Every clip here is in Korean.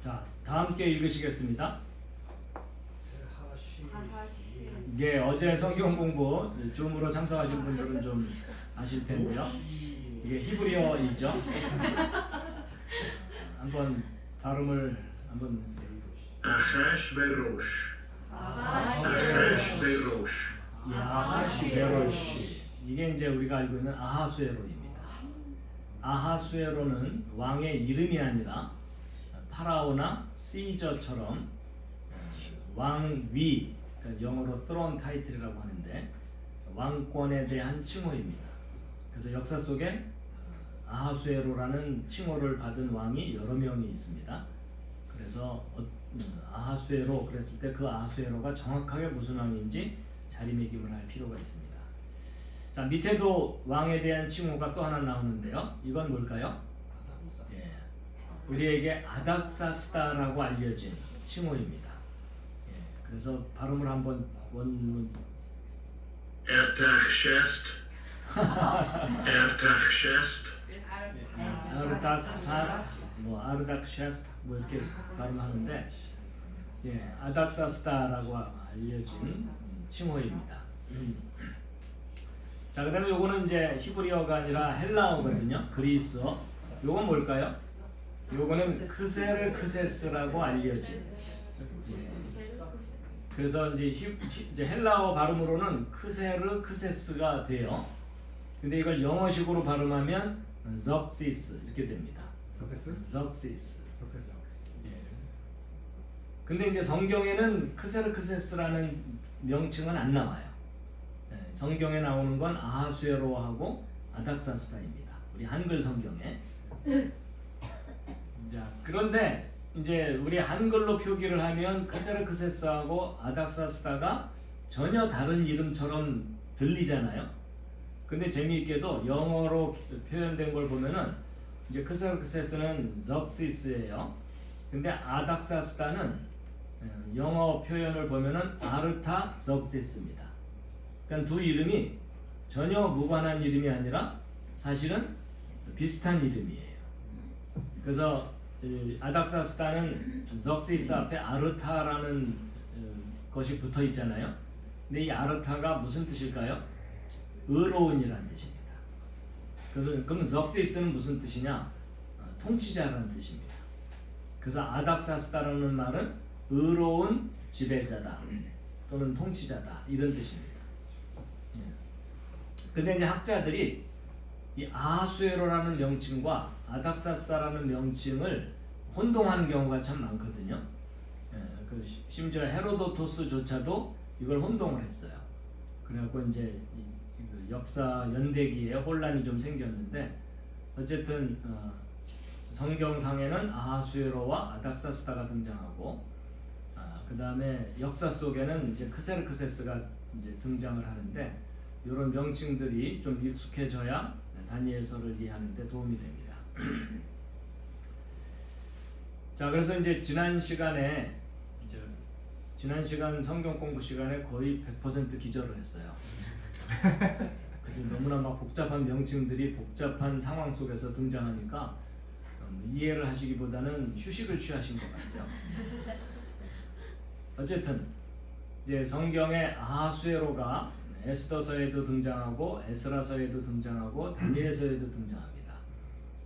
자, 다 함께 읽으시겠습니다. 이제 어제 성경 공부 줌으로 참석하신 분들은 좀 아실 텐데요. 이게 히브리어이죠. 한번 발음을 한번 아하슈베로시. 아하슈베로시. 이게 이제 우리가 알고 있는 아하수에로입니다. 아하수에로는 왕의 이름이 아니라 파라오나 시저처럼 왕위, 그러니까 영어로 throne title이라고 하는데 왕권에 대한 칭호입니다. 그래서 역사 속에 아하수에로라는 칭호를 받은 왕이 여러 명이 있습니다. 그래서 아하수에로 그랬을 때 그 아하수에로가 정확하게 무슨 왕인지 자리매김을 할 필요가 있습니다. 자, 밑에도 왕에 대한 칭호가 또 하나 나오는데요. 이건 뭘까요? 예, 우리에게 아닥사스다라고 알려진 칭호입니다. 예, 그래서 발음을 한번 원문 에르타흐셰스트. 에르타흐셰스트. 아르닥사스 아르닥샤스트 이렇게 발음하는데, 예, 아닥사스다라고 알려진 칭호입니다. 자, 그다음에 요거는 이제 히브리어가 아니라 헬라어거든요. 그리스어. 요건 뭘까요? 요거는 크세르크세스라고 알려진. 예. 그래서 이제 헬라어 발음으로는 크세르크세스가 돼요. 근데 이걸 영어식으로 발음하면 적시스 이렇게 됩니다. 적시스. 예. 근데 이제 성경에는 크세르크세스라는 명칭은 안 나와요. 예. 성경에 나오는 건 아하수에로하고 아닥사스다입니다. 우리 한글 성경에. 자, 그런데 이제 우리 한글로 표기를 하면 크세르크세스하고 아닥사스다가 전혀 다른 이름처럼 들리잖아요. 근데 재미있게도 영어로 표현된 걸 보면은 이제 크세르크세스는 적시스예요. 근데 아닥사스다는 영어 표현을 보면은 아르타 적시스입니다. 그러니까 두 이름이 전혀 무관한 이름이 아니라 사실은 비슷한 이름이에요. 그래서 아닥사스다는 적시스 앞에 아르타라는 것이 붙어 있잖아요. 근데 이 아르타가 무슨 뜻일까요? 의로운이라는 뜻입니다. 그래서 그럼 적시스는 무슨 뜻이냐? 통치자라는 뜻입니다. 그래서 아닥사스다라는 말은 의로운 지배자다 또는 통치자다 이런 뜻입니다. 근데 이제 학자들이 이 아하수에로라는 명칭과 아닥사스다라는 명칭을 혼동하는 경우가 참 많거든요. 심지어 헤로도토스조차도 이걸 혼동을 했어요. 그래갖고 이제 역사 연대기에 혼란이 좀 생겼는데, 어쨌든 성경상에는 아하수에로와 아닥사스다가 등장하고, 그 다음에 역사 속에는 이제 크세르크세스가 이제 등장을 하는데, 이런 명칭들이 좀 익숙해져야 다니엘서를 이해하는 데 도움이 됩니다. 자, 그래서 이제 지난 시간 성경 공부 시간에 거의 100% 기절을 했어요. 너무나 막 복잡한 명칭들이 복잡한 상황 속에서 등장하니까 이해를 하시기보다는 휴식을 취하신 것 같아요. 어쨌든 이제 성경에 아하수에로가 에스더서에도 등장하고 에스라서에도 등장하고 다니엘서에도 등장합니다.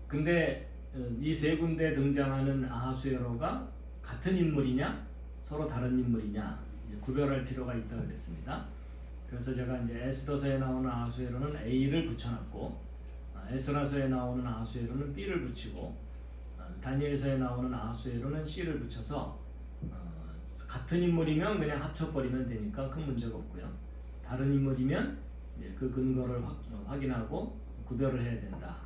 근데 이 세 군데 등장하는 아하수에로가 같은 인물이냐 서로 다른 인물이냐 구별할 필요가 있다고 그랬습니다. 그래서 제가 이제 에스더서에 나오는 아하수에로는 A를 붙여놨고, 에스라서에 나오는 아하수에로는 B를 붙이고, 다니엘서에 나오는 아하수에로는 C를 붙여서 같은 인물이면 그냥 합쳐버리면 되니까 큰 문제가 없고요. 다른 인물이면 그 근거를 확인하고 구별을 해야 된다.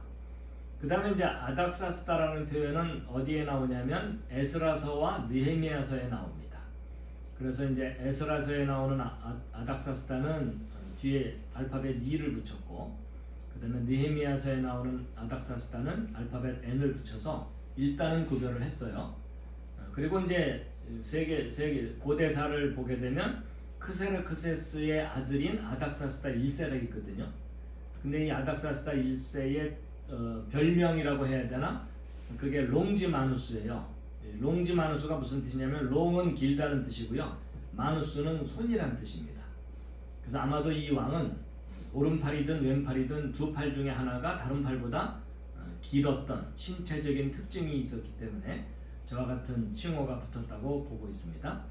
그 다음에 이제 아닥사스다라는 표현은 어디에 나오냐면 에스라서와 느헤미야서에 나옵니다. 그래서 이제 에스라서에 나오는 아닥사스다는 뒤에 알파벳 E를 붙였고, 그 다음에 느헤미야서에 나오는 아닥사스다는 알파벳 N을 붙여서 일단은 구별을 했어요. 그리고 이제 세계 고대사를 보게 되면 크세르크세스의 아들인 아닥사스다 1세가 있거든요. 근데 이 아닥사스다 1세의 별명이라고 해야 되나? 그게 롱지마누스예요. 롱지 마누스가 무슨 뜻이냐면 롱은 길다는 뜻이고요. 마누스는 손이라는 뜻입니다. 그래서 아마도 이 왕은 오른팔이든 왼팔이든 두 팔 중에 하나가 다른 팔보다 길었던 신체적인 특징이 있었기 때문에 저와 같은 칭호가 붙었다고 보고 있습니다.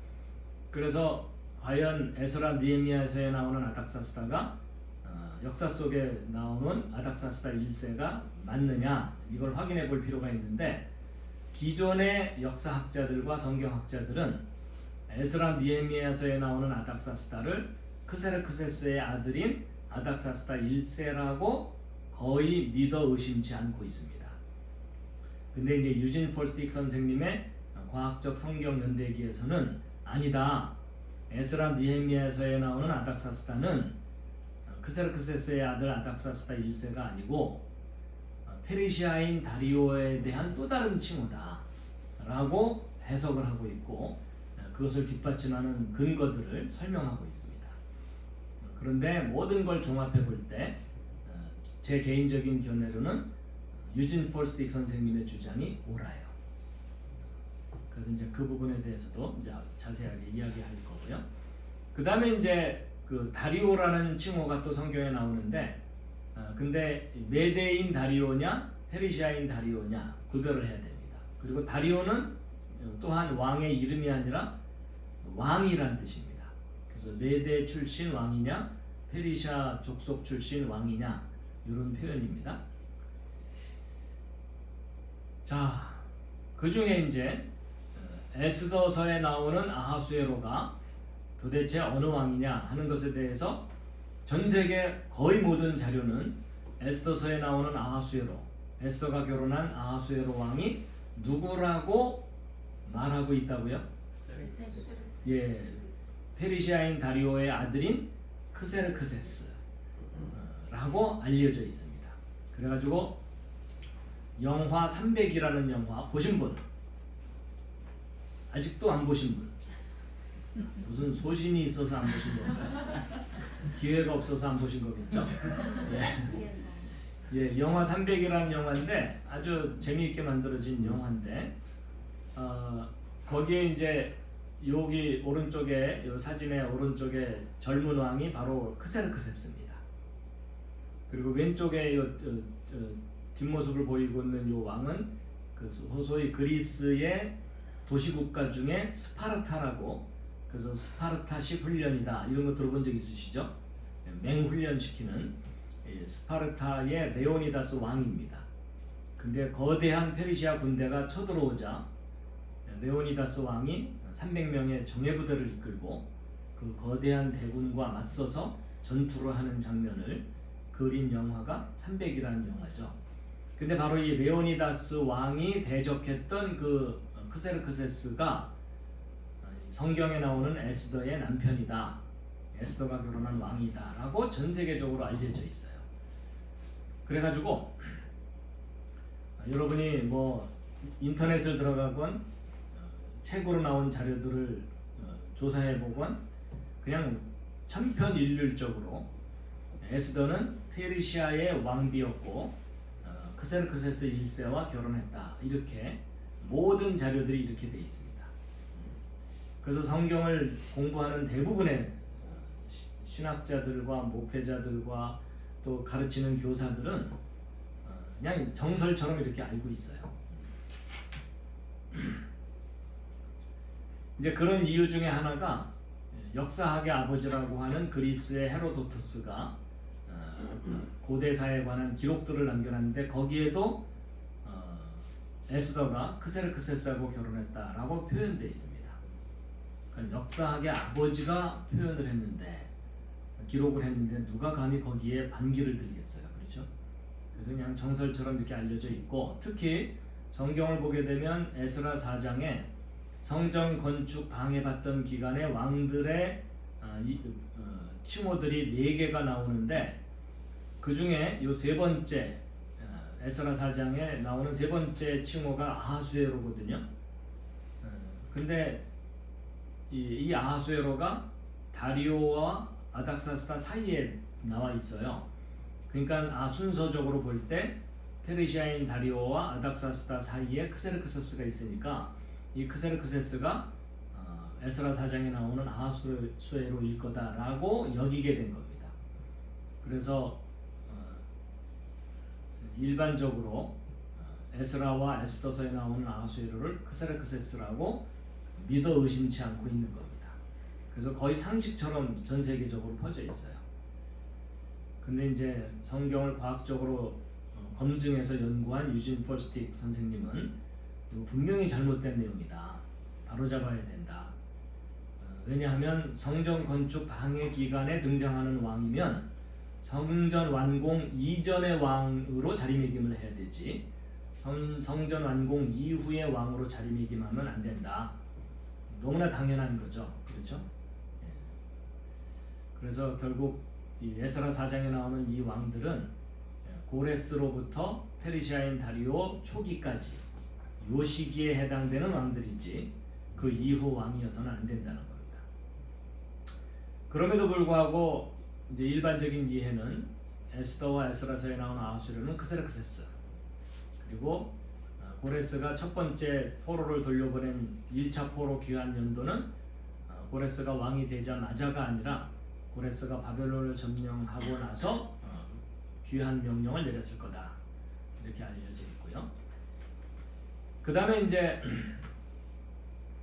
그래서 과연 에스라 느헤미야서에 나오는 아닥사스다가 역사 속에 나오는 아닥사스다 1세가 맞느냐 이걸 확인해 볼 필요가 있는데 기존의 역사학자들과 성경학자들은 에스라 느헤미야서에 나오는 아닥사스다를 크세르크세스의 아들인 아닥사스다 1세라고 거의 믿어 의심치 않고 있습니다. 근데 이제 유진 폴스틱 선생님의 과학적 성경 연대기에서는 아니다. 에스라 느헤미야서에 나오는 아닥사스다는 크세르크세스의 아들 아닥사스다 1세가 아니고 페르시아인 다리오에 대한 또 다른 칭호다 라고 해석을 하고 있고 그것을 뒷받침하는 근거들을 설명하고 있습니다. 그런데 모든 걸 종합해 볼 때 제 개인적인 견해로는 유진 폴스틱 선생님의 주장이 옳아요. 그래서 이제 그 부분에 대해서도 이제 자세하게 이야기할 거고요. 그 다음에 이제 그 다리오라는 칭호가 또 성경에 나오는데, 근데 메대인 다리오냐, 페르시아인 다리오냐 구별을 해야 됩니다. 그리고 다리오는 또한 왕의 이름이 아니라 왕이란 뜻입니다. 그래서 메대 출신 왕이냐, 페르시아 족속 출신 왕이냐 이런 표현입니다. 자, 그 중에 이제 에스더서에 나오는 아하수에로가 도대체 어느 왕이냐 하는 것에 대해서 전 세계 거의 모든 자료는 에스더서에 나오는 아하수에로, 에스더가 결혼한 아하수에로 왕이 누구라고 말하고 있다고요? 예, 페르시아인 다리오의 아들인 크세르크세스 라고 알려져 있습니다. 그래가지고 영화 300이라는 영화 보신 분? 아직도 안 보신 분? 무슨 소신이 있어서 안 보신 건가요? 기회가 없어서 안 보신 거겠죠? 예, 영화 300이라는 영화인데 아주 재미있게 만들어진 영화인데 거기에 이제 여기 오른쪽에 이 사진의 오른쪽에 젊은 왕이 바로 크세르크세스입니다. 그리고 왼쪽에 뒷모습을 보이고 있는 이 왕은 그 소위 그리스의 도시국가 중에 스파르타라고, 그래서 스파르타식 훈련이다 이런 거 들어본 적 있으시죠? 맹훈련시키는 스파르타의 레오니다스 왕입니다. 근데 거대한 페르시아 군대가 쳐들어오자 레오니다스 왕이 300명의 정예부대를 이끌고 그 거대한 대군과 맞서서 전투를 하는 장면을 그린 영화가 300이라는 영화죠. 근데 바로 이 레오니다스 왕이 대적했던 그 크세르크세스가 성경에 나오는 에스더의 남편이다. 에스더가 결혼한 왕이다 라고 전 세계적으로 알려져 있어요. 그래가지고 여러분이 뭐 인터넷을 들어가건 책으로 나온 자료들을 조사해보건 그냥 천편일률적으로 에스더는 페르시아의 왕비였고 크세르크세스 1세와 결혼했다 이렇게 모든 자료들이 이렇게 돼 있습니다. 그래서 성경을 공부하는 대부분의 신학자들과 목회자들과 또 가르치는 교사들은 그냥 정설처럼 이렇게 알고 있어요. 이제 그런 이유 중에 하나가 역사학의 아버지라고 하는 그리스의 헤로도투스가 고대사에 관한 기록들을 남겨놨는데 거기에도 에스더가 크세르크세스하고 결혼했다라고 표현되어 있습니다. 그러니까 역사학의 아버지가 표현을 했는데 기록을 했는데 누가 감히 거기에 반기를 들겠어요, 그렇죠? 그래서 그냥 정설처럼 이렇게 알려져 있고 특히 성경을 보게 되면 에스라 4장에 성전 건축 방해받던 기간에 왕들의 칭호들이 4개가 나오는데 그 중에 요 세 번째 에스라 4장에 나오는 세 번째 칭호가 아하수에로거든요. 근데 이 아하수에로가 다리오와 아닥사스다 사이에 나와 있어요. 그러니까 순서적으로 볼 때 페르시아인 다리오와 아닥사스다 사이에 크세르크세스가 있으니까 이 크세르크세스가 에스라 4장에 나오는 아하수에로일 거다라고 여기게 된 겁니다. 그래서 일반적으로 에스라와 에스더서에 나오는 아하수에로를 크세르크세스라고 믿어 의심치 않고 있는 겁니다. 그래서 거의 상식처럼 전 세계적으로 퍼져 있어요. 근데 이제 성경을 과학적으로 검증해서 연구한 유진 폴스틱 선생님은 분명히 잘못된 내용이다. 바로잡아야 된다. 왜냐하면 성전 건축 방해 기간에 등장하는 왕이면 성전 완공 이전의 왕으로 자리매김을 해야 되지 성전 완공 이후의 왕으로 자리매김하면 안 된다. 너무나 당연한 거죠. 그렇죠? 예. 그래서 결국 이 에스라 4장에 나오는 이 왕들은 고레스로부터 페르시아인 다리오 초기까지 요 시기에 해당되는 왕들이지 그 이후 왕이어서는 안 된다는 겁니다. 그럼에도 불구하고 이제 일반적인 이해는 에스더와 에스라서에 나오는 아하수에로는 크세르크세스 그리고 고레스가 첫 번째 포로를 돌려보낸 1차 포로 귀환 연도는 고레스가 왕이 되자마자가 아니라 고레스가 바벨론을 점령하고 나서 귀환 명령을 내렸을 거다. 이렇게 알려져 있고요. 그 다음에 이제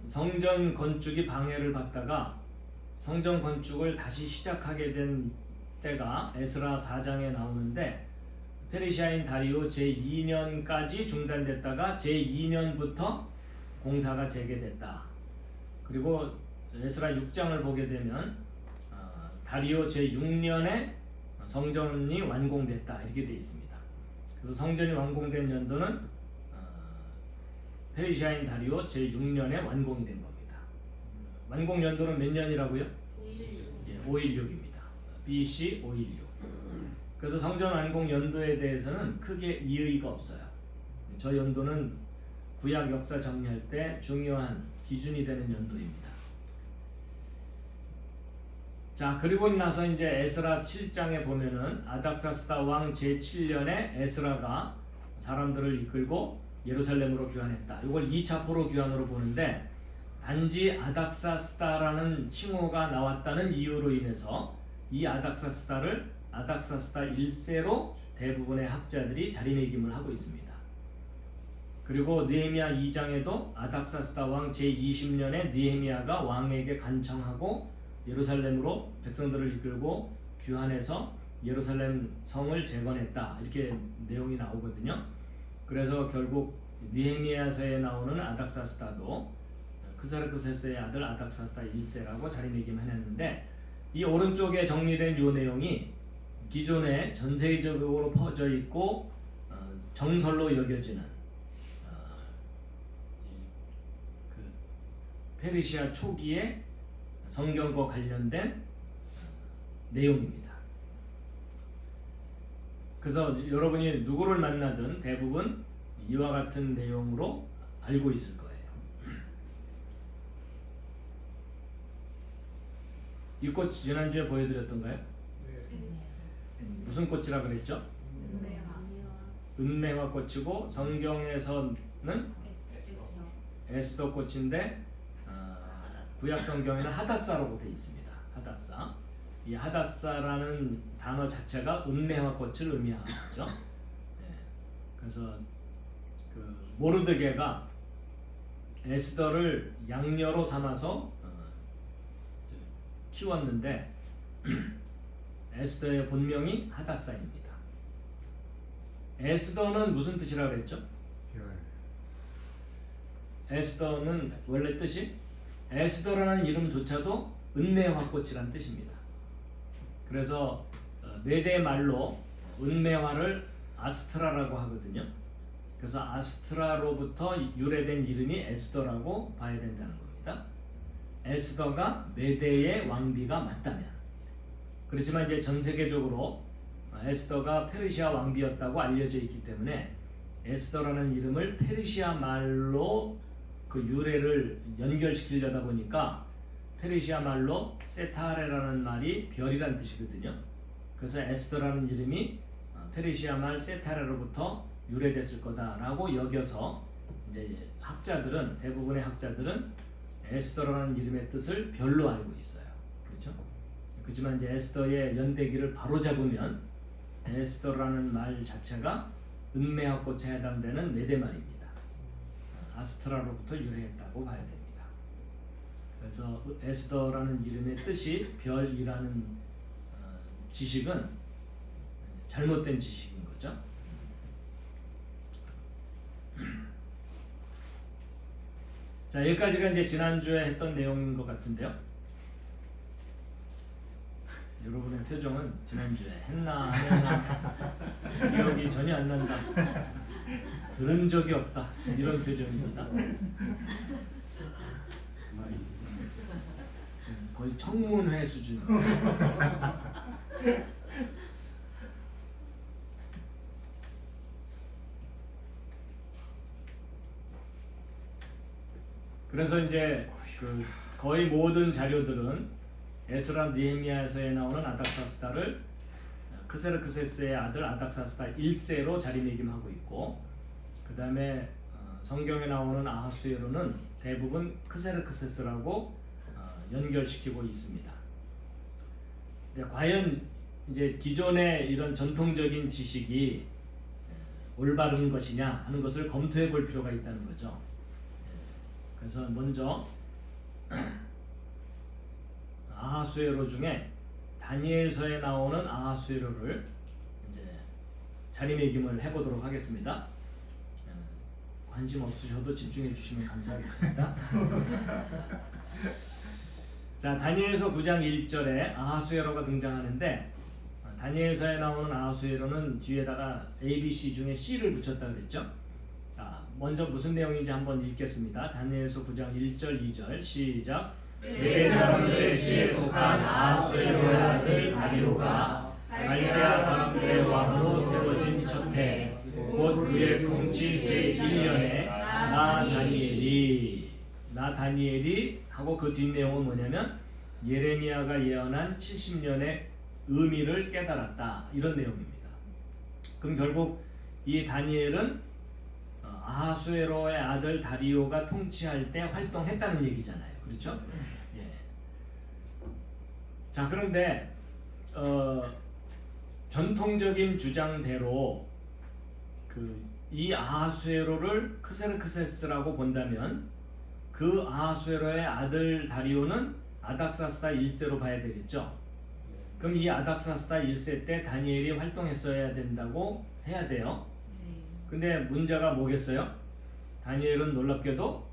성전 건축이 방해를 받다가 성전 건축을 다시 시작하게 된 때가 에스라 4장에 나오는데 페르시아인 다리오 제2년까지 중단됐다가 제2년부터 공사가 재개됐다. 그리고 에스라 6장을 보게 되면 다리오 제6년에 성전이 완공됐다 이렇게 되어 있습니다. 그래서 성전이 완공된 연도는 페르시아인 다리오 제6년에 완공이 된 겁니다. 완공 연도는 몇 년이라고요? 516입니다. BC 516. 그래서 성전 완공 연도에 대해서는 크게 이의가 없어요. 저 연도는 구약 역사 정리할 때 중요한 기준이 되는 연도입니다. 자, 그리고 나서 이제 에스라 7장에 보면은 아닥사스다 왕 제7년에 에스라가 사람들을 이끌고 예루살렘으로 귀환했다. 이걸 2차 포로 귀환으로 보는데 단지 아닥사스다라는 칭호가 나왔다는 이유로 인해서 이 아닥사스다를 아닥사스다 1세로 대부분의 학자들이 자리매김을 하고 있습니다. 그리고 느헤미야 2장에도 아닥사스다 왕 제20년에 느헤미야가 왕에게 간청하고 예루살렘으로 백성들을 이끌고 귀환해서 예루살렘 성을 재건했다. 이렇게 내용이 나오거든요. 그래서 결국 느헤미야서에 나오는 아닥사스다도 크세르크세스의 아들 아닥사스다 1세라고 자리매김해냈는데 이 오른쪽에 정리된 이 내용이 기존에 전 세계적으로 퍼져 있고 정설로 여겨지는 그 페르시아 초기의 성경과 관련된 내용입니다. 그래서 여러분이 누구를 만나든 대부분 이와 같은 내용으로 알고 있을 거예요. 이 꽃 지난주에 보여드렸던가요? 네. 무슨 꽃이라 그랬죠? 은매화 꽃이고 성경에서는 에스더 꽃인데 구약 성경에는 하닷사라고 되어 있습니다. 하닷사. 이 하닷사라는 단어 자체가 은매화 꽃을 의미하죠. 네. 그래서 그 모르드게가 에스더를 양녀로 삼아서 키웠는데 에스더의 본명이 하닷사입니다. 에스더는 무슨 뜻이라고 그랬죠? 에스더는 원래 뜻이 에스더라는 이름조차도 은매화꽃이란 뜻입니다. 그래서 메대 말로 은매화를 아스트라라고 하거든요. 그래서 아스트라로부터 유래된 이름이 에스더라고 봐야 된다는 겁니다. 에스더가 메대의 왕비가 맞다면, 그렇지만 이제 전 세계적으로 에스더가 페르시아 왕비였다고 알려져 있기 때문에 에스더라는 이름을 페르시아 말로 그 유래를 연결시키려다 보니까 페르시아 말로 세타레라는 말이 별이란 뜻이거든요. 그래서 에스더라는 이름이 페르시아 말 세타레로부터 유래됐을 거다라고 여겨서 이제 학자들은 대부분의 학자들은 에스더라는 이름의 뜻을 별로 알고 있어요. 그렇죠? 그렇지만 이제 에스더의 연대기를 바로 잡으면 에스더라는 말 자체가 은매화 꽃에 해당되는 메대말입니다. 아스트라로부터 유래했다고 봐야 됩니다. 그래서 에스더라는 이름의 뜻이 별이라는 지식은 잘못된 지식인 거죠. 자, 여기까지가 이제 지난주에 했던 내용인 것 같은데요. 여러분의 표정은 지난주에 했나 안 했나 기억이 전혀 안 난다, 들은 적이 없다, 이런 표정입니다. 거의 청문회 수준. 그래서 이제 그 거의 모든 자료들은 에스라 느헤미야에서 나오는 아닥사스다를 크세르크세스의 아들 아닥사스다 1세로 자리매김하고 있고, 그 다음에 성경에 나오는 아하수에로는 대부분 크세르크세스라고 연결시키고 있습니다. 근데 과연 이제 기존의 이런 전통적인 지식이 올바른 것이냐 하는 것을 검토해 볼 필요가 있다는 거죠. 그래서 먼저 아하수에로 중에 다니엘서에 나오는 아하수에로를 이제 자리매김을 해보도록 하겠습니다. 관심 없으셔도 집중해 주시면 감사하겠습니다. 자, 다니엘서 9장 1절에 아하수에로가 등장하는데, 다니엘서에 나오는 아하수에로는 뒤에다가 ABC 중에 C를 붙였다 그랬죠. 자, 먼저 무슨 내용인지 한번 읽겠습니다. 다니엘서 9장 1절 2절 시작. 메대 사람들의 시에 속한 아하수에로의 아들 다리오가 갈대아 사람들의 왕으로 세워진 첫 해, 곧 그의 통치 제1년에 나 다니엘이 하고 그 뒷내용은 뭐냐면 예레미야가 예언한 70년의 의미를 깨달았다, 이런 내용입니다. 그럼 결국 이 다니엘은 아하수에로의 아들 다리오가 통치할 때 활동했다는 얘기잖아요. 그렇죠? 예. 자, 그런데 전통적인 주장대로 이 아하수에로를 크세르크세스라고 본다면 그 아하수에로의 아들 다리오는 아닥사스다 1세로 봐야 되겠죠. 그럼 이 아닥사스다 1세 때 다니엘이 활동했어야 된다고 해야 돼요. 근데 문제가 뭐겠어요? 다니엘은 놀랍게도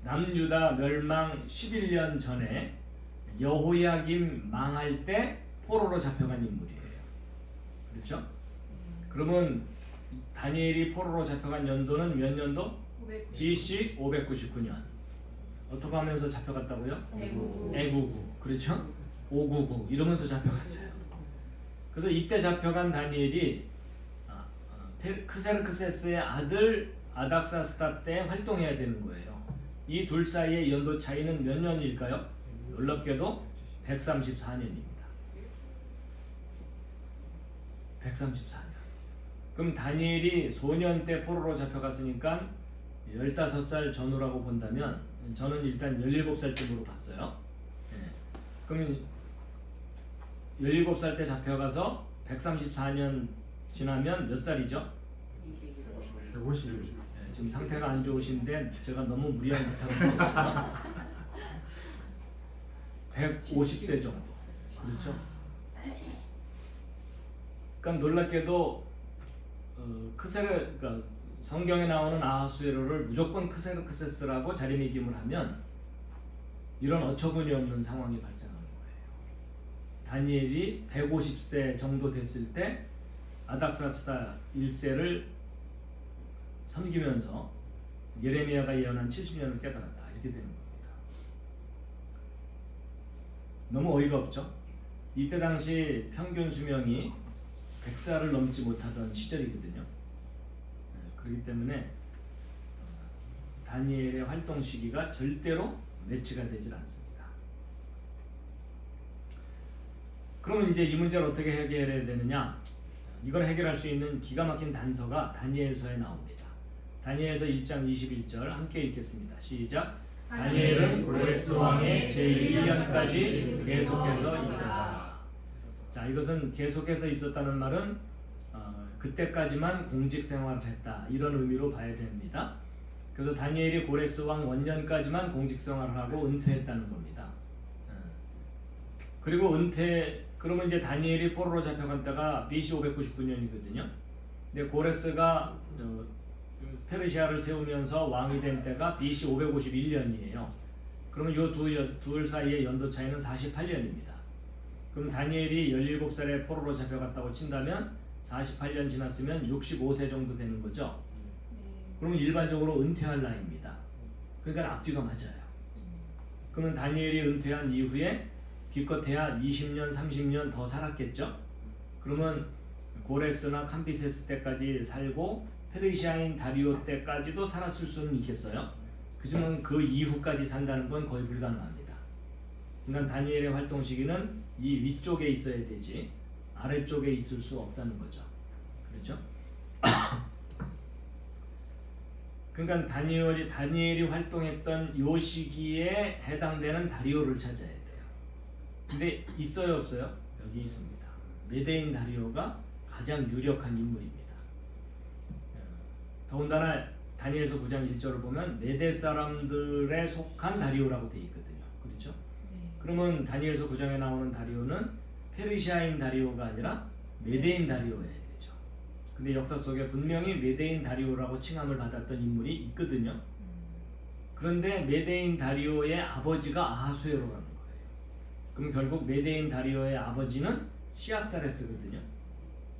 남유다 멸망 11년 전에 여호야김 망할 때 포로로 잡혀간 인물이에요. 그렇죠? 그러면 다니엘이 포로로 잡혀간 연도는 몇 년도? BC 599년. 어떻게 하면서 잡혀갔다고요? 애구구. 그렇죠? 599 이러면서 잡혀갔어요. 그래서 이때 잡혀간 다니엘이 크세르크세스의 아들 아닥사스다 때 활동해야 되는 거예요. 이 둘 사이의 연도 차이는 몇 년일까요? 놀랍게도 134년입니다. 134년. 그럼 다니엘이 소년 때 포로로 잡혀갔으니까 15살 전후라고 본다면, 저는 일단 17살쯤으로 봤어요. 그럼 17살 때 잡혀가서 134년 지나면 몇 살이죠? 150. 지금 상태가 안 좋으신데 제가 너무 무리한 부탁을 드렸어요. 150세 정도. 그렇죠? 그러니까 놀랍게도 그러니까 성경에 나오는 아하수에로를 무조건 크세르크세스라고 자리매김을 하면 이런 어처구니 없는 상황이 발생하는 거예요. 다니엘이 150세 정도 됐을 때 아닥사스다 1세를 섬기면서 예레미야가 예언한 70년을 깨달았다, 이렇게 되는 겁니다. 너무 어이가 없죠? 이때 당시 평균 수명이 100살을 넘지 못하던 시절이거든요. 그렇기 때문에 다니엘의 활동 시기가 절대로 매치가 되질 않습니다. 그러면 이제 이 문제를 어떻게 해결해야 되느냐? 이걸 해결할 수 있는 기가 막힌 단서가 다니엘서에 나옵니다. 다니엘서 1장 21절 함께 읽겠습니다. 시작. 다니엘은 고레스 왕의 제1년까지 계속해서 있었다. 자, 이것은 계속해서 있었다는 말은 그때까지만 공직 생활을 했다, 이런 의미로 봐야 됩니다. 그래서 다니엘이 고레스 왕 원년까지만 공직 생활을 하고 은퇴했다는 겁니다. 그리고 그러면 이제 다니엘이 포로로 잡혀간 때가 BC 599년이거든요. 근데 고레스가 페르시아를 세우면서 왕이 된 때가 BC 551년이에요. 그러면 이 둘 사이의 연도 차이는 48년입니다. 그럼 다니엘이 17살에 포로로 잡혀갔다고 친다면 48년 지났으면 65세 정도 되는 거죠. 그러면 일반적으로 은퇴할 나이입니다. 그러니까 앞뒤가 맞아요. 그러면 다니엘이 은퇴한 이후에 기껏해야 20년, 30년 더 살았겠죠. 그러면 고레스나 캄비세스 때까지 살고 페르시아인 다리오 때까지도 살았을 수는 있겠어요. 그지만 그 이후까지 산다는 건 거의 불가능합니다. 그러니까 다니엘의 활동 시기는 이 위쪽에 있어야 되지 아래쪽에 있을 수 없다는 거죠. 그렇죠? 그러니까 다니엘이 활동했던 요 시기에 해당되는 다리오를 찾아야 돼요. 근데 있어요, 없어요? 여기 있습니다. 메데인 다리오가 가장 유력한 인물입니다. 더군다나 다니엘서 9장 1절을 보면 메데 사람들에 속한 다리오라고 되어 있거든요. 그렇죠? 그러면 다니엘서 9장에 나오는 다리오는 페르시아인 다리오가 아니라 메데인 다리오여야 되죠. 근데 역사 속에 분명히 메데인 다리오라고 칭함을 받았던 인물이 있거든요. 그런데 메데인 다리오의 아버지가 아하수에로라는 거예요. 그럼 결국 메데인 다리오의 아버지는 시악사레스거든요.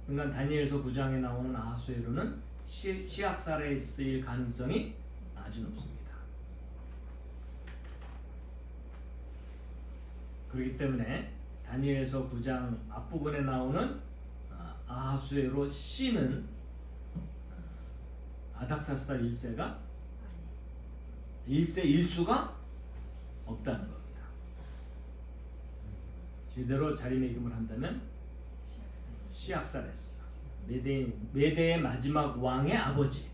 그러니까 다니엘서 9장에 나오는 아하수에로는 시악사레스일 가능성이 아주 높습니다. 그렇기 때문에 다니엘서 9장 앞부분에 나오는 아하수에로 씨는 아닥사스다 1세가 1세 1수가 없다는 겁니다. 제대로 자리매김을 한다면 시악사레스, 메대의 마지막 왕의 아버지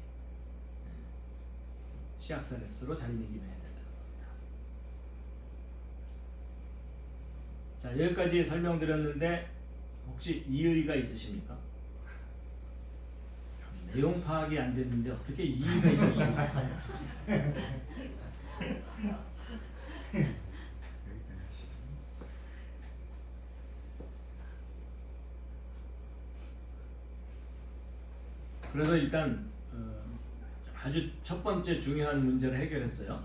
시악사레스로 자리매김해야 된다는 겁니다. 자, 여기까지 설명드렸는데 혹시 이의가 있으십니까? 내용 파악이 안 됐는데 어떻게 이의가 있을 수가 있어요? 그래서 일단 아주 첫 번째 중요한 문제를 해결했어요.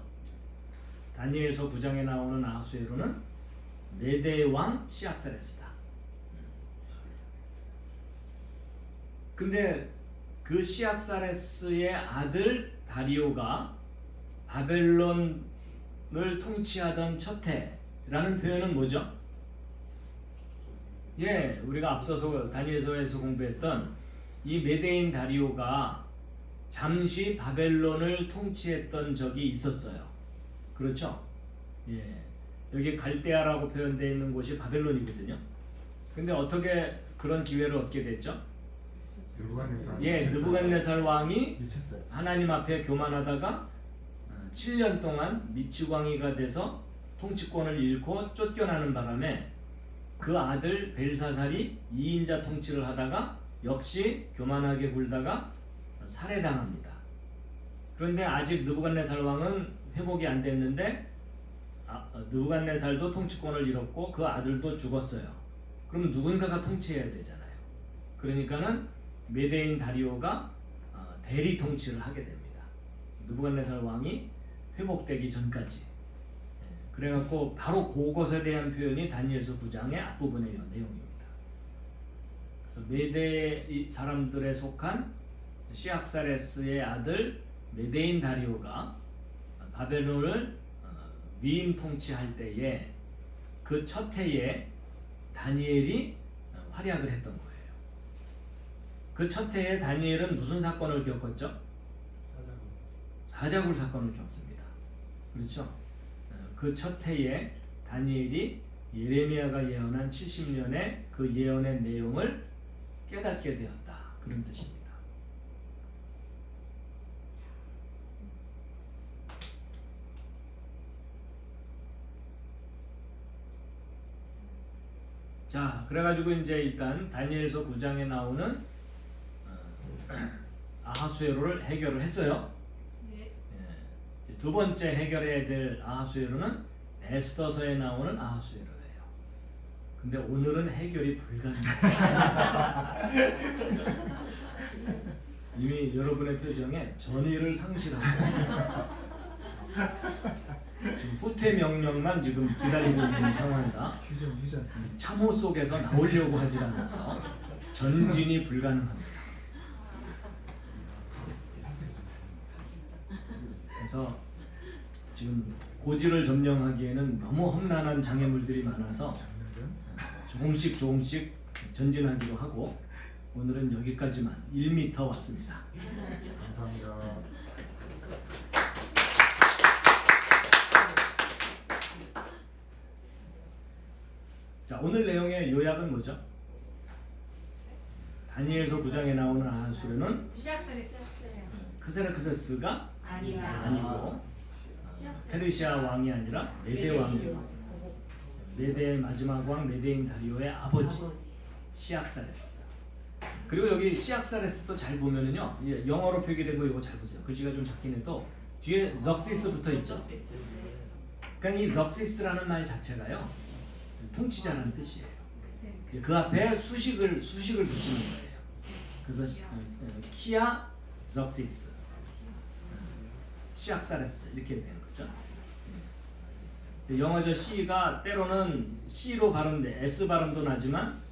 다니엘서 9장에 나오는 아하수에로는 메대의 왕 시악사레스다. 근데 그 시악사레스의 아들 다리오가 바벨론을 통치하던 첫 해라는 표현은 뭐죠? 예, 우리가 앞서서 다니엘서에서 공부했던 이 메대인 다리오가 잠시 바벨론을 통치했던 적이 있었어요. 그렇죠? 예, 여기 갈대아라고 표현되어 있는 곳이 바벨론이거든요. 근데 어떻게 그런 기회를 얻게 됐죠? 느부갓네살 왕이 하나님 앞에 교만하다가 7년 동안 미치광이가 돼서 통치권을 잃고 쫓겨나는 바람에 그 아들 벨사살이 2인자 통치를 하다가 역시 교만하게 굴다가 살해당합니다. 그런데 아직 느부갓네살 왕은 회복이 안 됐는데 느부갓네살도 통치권을 잃었고 그 아들도 죽었어요. 그럼 누군가가 통치해야 되잖아요. 그러니까는 메대인 다리오가 대리 통치를 하게 됩니다. 느부갓네살 왕이 회복되기 전까지. 그래갖고 바로 그것에 대한 표현이 다니엘서 9장의 앞부분의 내용입니다. 그래서 메대 사람들에 속한 시악사레스의 아들 메대인 다리오가 바벨론을 위임 통치할 때에 그 첫 해에 다니엘이 활약을 했던 거예요. 그 첫 해에 다니엘은 무슨 사건을 겪었죠? 사자굴 사건을 겪습니다. 그렇죠? 그 첫 해에 다니엘이 예레미야가 예언한 70년의 그 예언의 내용을 깨닫게 되었다. 그런 뜻입니다. 자, 그래가지고 이제 일단 다니엘서 9장에 나오는 아하수에로를 해결을 했어요. 네. 예. 두 번째 해결해야 될 아하수에로는 에스더서에 나오는 아하수에로예요. 근데 오늘은 해결이 불가능해요. 이미 여러분의 표정에 전의를 상실하고 지금 후퇴 명령만 지금 기다리고 있는 상황이다. 휴전. 참호 속에서 나오려고 하지 않아서 전진이 불가능합니다. 그래서 지금 고지를 점령하기에는 너무 험난한 장애물들이 많아서 조금씩 전진하기로 하고 오늘은 여기까지만 1m 왔습니다. 감사합니다. 자, 오늘 내용의 요약은 뭐죠? 다니엘서 9장에 나오는 아하수에로는 크세르크세스가 아니고 페르시아 왕이 아니라 메데 왕이고 메데의 마지막 왕 메데인 다리오의 아버지 시악사레스. 그리고 여기 시악사레스도 잘 보면은요, 영어로 표기되고 이거 잘 보세요. 글씨가 좀 작긴 해도 뒤에 럭시스 붙어 있죠. 그러니까 이 럭시스라는 말 자체가요, 통치자라는 뜻이에요. 그 앞에 수식을 붙이는 거예요. 그래서 키아 럭시스, 시악사레스 이렇게 되는 거죠. 영어저 C가 때로는 C로 발음돼 S 발음도 나지만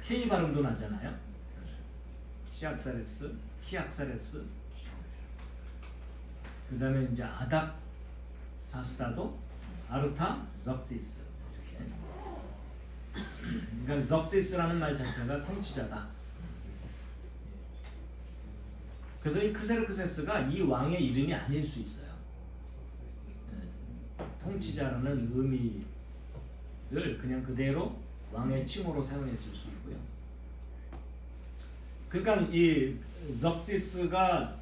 K 발음도 나잖아요. 시악사레스, 키악사레스. 그 다음에 이제 아닥 사스다도 아르타 럭시스. 그러니까 럭시스라는 말 자체가 통치자다. 그래서 이 크세르크세스가 이 왕의 이름이 아닐 수 있어요. 통치자라는 의미를 그냥 그대로 왕의 칭호로 사용했을 수 있고요. 그러니까 이 럭시스가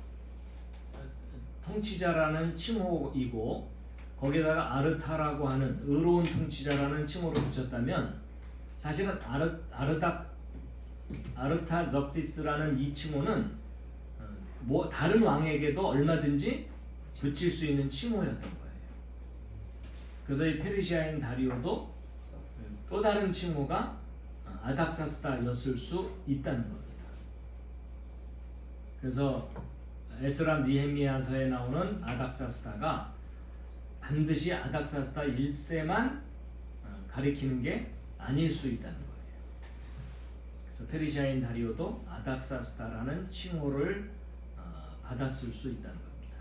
통치자라는 칭호이고 거기에다가 아르타라고 하는 의로운 통치자라는 칭호를 붙였다면 사실은 아르타 럭시스라는 이 칭호는 뭐 다른 왕에게도 얼마든지 붙일 수 있는 칭호였던 거예요. 그래서 이 페르시아인 다리오도 또 다른 칭호가 아닥사스다였을 수 있다는 겁니다. 그래서 에스라 니헤미야서에 나오는 아닥사스다가 반드시 아닥사스다 1세만 가리키는 게 아닐 수 있다는 거예요. 그래서 페르시아인 다리오도 아닥사스다라는 칭호를 받았을 수 있다는 겁니다.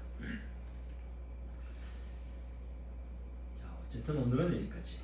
자, 어쨌든 오늘은 여기까지.